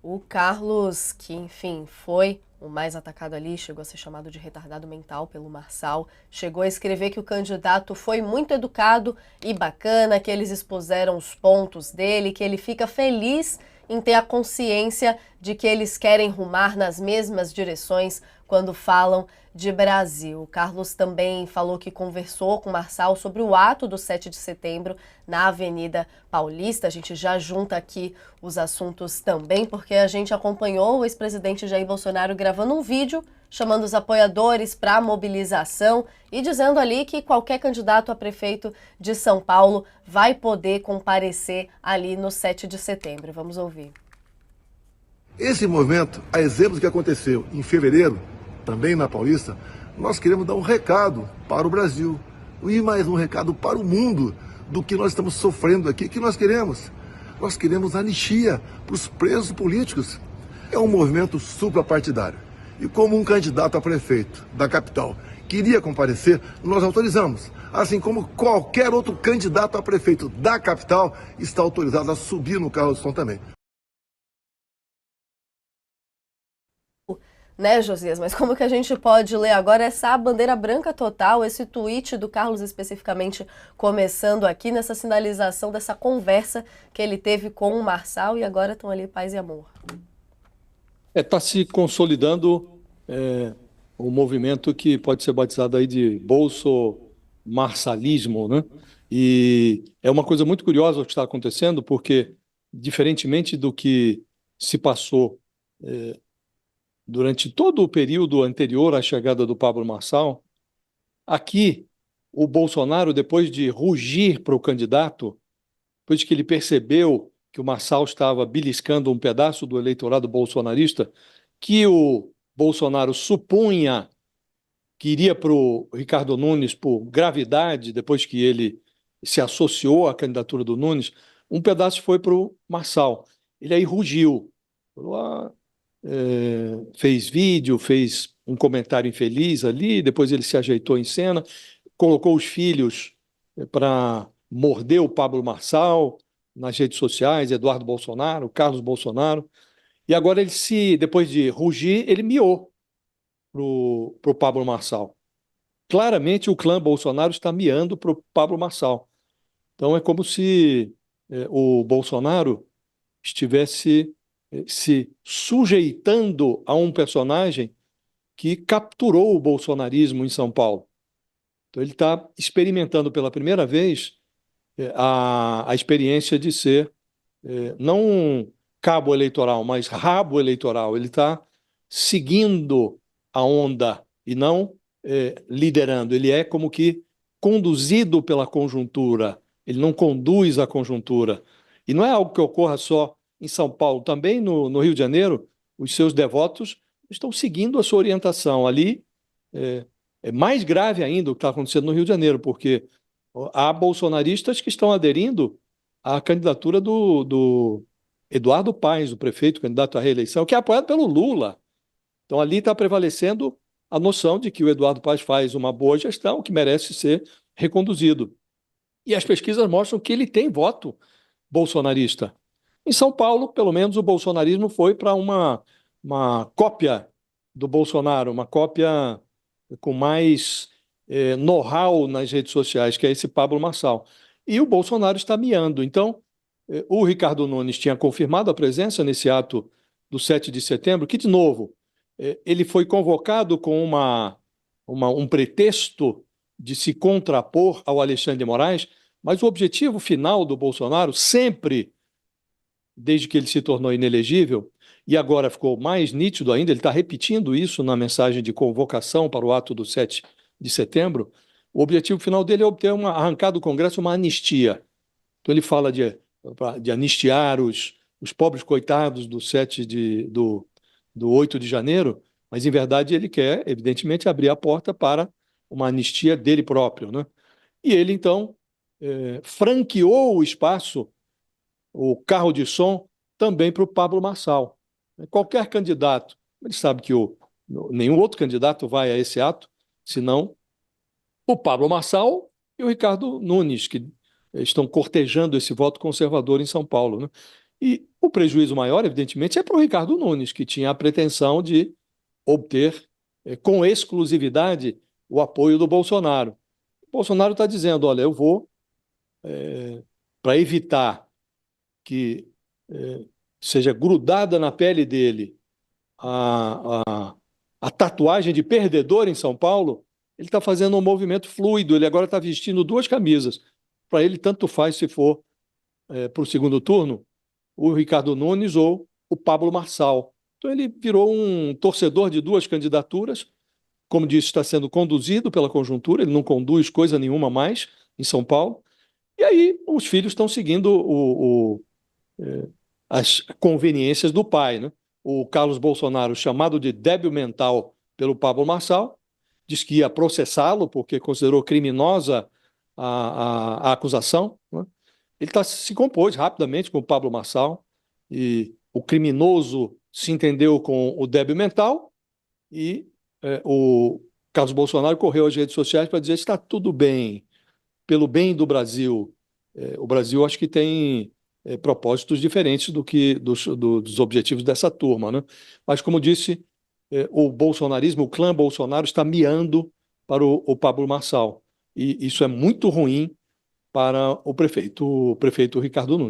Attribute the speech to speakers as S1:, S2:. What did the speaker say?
S1: O Carlos, que enfim foi o mais atacado ali, chegou a ser chamado de retardado mental pelo Marçal, chegou a escrever que o candidato foi muito educado e bacana, que eles expuseram os pontos dele, que ele fica feliz em ter a consciência de que eles querem rumar nas mesmas direções quando falam de Brasil. O Carlos também falou que conversou com o Marçal sobre o ato do 7 de setembro na Avenida Paulista. A gente já junta aqui os assuntos também, porque a gente acompanhou o ex-presidente Jair Bolsonaro gravando um vídeo chamando os apoiadores para a mobilização e dizendo ali que qualquer candidato a prefeito de São Paulo vai poder comparecer ali no 7 de setembro. Vamos ouvir.
S2: Esse movimento, a exemplo do que aconteceu em fevereiro, também na Paulista, nós queremos dar um recado para o Brasil e mais um recado para o mundo do que nós estamos sofrendo aqui, que nós queremos. Nós queremos anistia para os presos políticos. É um movimento suprapartidário. E como um candidato a prefeito da capital queria comparecer, nós autorizamos. Assim como qualquer outro candidato a prefeito da capital está autorizado a subir no carro de som também.
S1: Né, Josias? Mas como que a gente pode ler agora essa bandeira branca total, esse tweet do Carlos especificamente começando aqui nessa sinalização dessa conversa que ele teve com o Marçal e agora estão ali paz e amor?
S3: Está se consolidando um movimento que pode ser batizado aí de bolso-marçalismo, né? E é uma coisa muito curiosa o que está acontecendo, porque, diferentemente do que se passou durante todo o período anterior à chegada do Pablo Marçal, aqui o Bolsonaro, depois de rugir para o candidato, depois que ele percebeu que o Marçal estava beliscando um pedaço do eleitorado bolsonarista, que o Bolsonaro supunha que iria para o Ricardo Nunes por gravidade, depois que ele se associou à candidatura do Nunes, um pedaço foi para o Marçal. Ele aí rugiu, fez vídeo, fez um comentário infeliz ali, depois ele se ajeitou em cena, colocou os filhos para morder o Pablo Marçal nas redes sociais, Eduardo Bolsonaro, Carlos Bolsonaro, e agora depois de rugir, ele miou para o Pablo Marçal. Claramente o clã Bolsonaro está miando para o Pablo Marçal. Então é como se o Bolsonaro estivesse se sujeitando a um personagem que capturou o bolsonarismo em São Paulo. Então ele está experimentando pela primeira vez a experiência de ser não um cabo eleitoral, mas rabo eleitoral. Ele está seguindo a onda e não liderando. Ele é como que conduzido pela conjuntura. Ele não conduz a conjuntura. E não é algo que ocorra só em São Paulo. Também no Rio de Janeiro, os seus devotos estão seguindo a sua orientação. Ali é mais grave ainda o que está acontecendo no Rio de Janeiro, porque há bolsonaristas que estão aderindo à candidatura do Eduardo Paes, o prefeito candidato à reeleição, que é apoiado pelo Lula. Então, ali está prevalecendo a noção de que o Eduardo Paes faz uma boa gestão, que merece ser reconduzido. E as pesquisas mostram que ele tem voto bolsonarista. Em São Paulo, pelo menos, o bolsonarismo foi para uma cópia do Bolsonaro, uma cópia com mais know-how nas redes sociais, que é esse Pablo Marçal. E o Bolsonaro está miando. Então, o Ricardo Nunes tinha confirmado a presença nesse ato do 7 de setembro, que, de novo, ele foi convocado com um pretexto de se contrapor ao Alexandre de Moraes, mas o objetivo final do Bolsonaro, sempre, desde que ele se tornou inelegível, e agora ficou mais nítido ainda, ele está repetindo isso na mensagem de convocação para o ato do 7 de setembro, o objetivo final dele é obter arrancar do Congresso uma anistia. Então ele fala de anistiar os pobres coitados do 8 de janeiro, mas, em verdade, ele quer, evidentemente, abrir a porta para uma anistia dele próprio, né? E ele, então, franqueou o espaço, o carro de som, também para o Pablo Marçal. Qualquer candidato, ele sabe que nenhum outro candidato vai a esse ato, senão o Pablo Marçal e o Ricardo Nunes, que estão cortejando esse voto conservador em São Paulo, né? E o prejuízo maior, evidentemente, é para o Ricardo Nunes, que tinha a pretensão de obter com exclusividade o apoio do Bolsonaro. O Bolsonaro está dizendo, olha, eu vou, para evitar que seja grudada na pele dele a tatuagem de perdedor em São Paulo, ele está fazendo um movimento fluido, ele agora está vestindo duas camisas. Para ele, tanto faz se for para o segundo turno o Ricardo Nunes ou o Pablo Marçal. Então ele virou um torcedor de duas candidaturas, como disse, está sendo conduzido pela conjuntura, ele não conduz coisa nenhuma mais em São Paulo, e aí os filhos estão seguindo as conveniências do pai, né? O Carlos Bolsonaro, chamado de débil mental pelo Pablo Marçal, diz que ia processá-lo porque considerou criminosa a acusação, né? Ele se compôs rapidamente com o Pablo Marçal e o criminoso se entendeu com o débil mental e o Carlos Bolsonaro correu às redes sociais para dizer que está tudo bem, pelo bem do Brasil. O Brasil acho que tem propósitos diferentes dos objetivos dessa turma, né? Mas, como disse, o bolsonarismo, o clã Bolsonaro está miando para o Pablo Marçal. E isso é muito ruim para o prefeito Ricardo Nunes.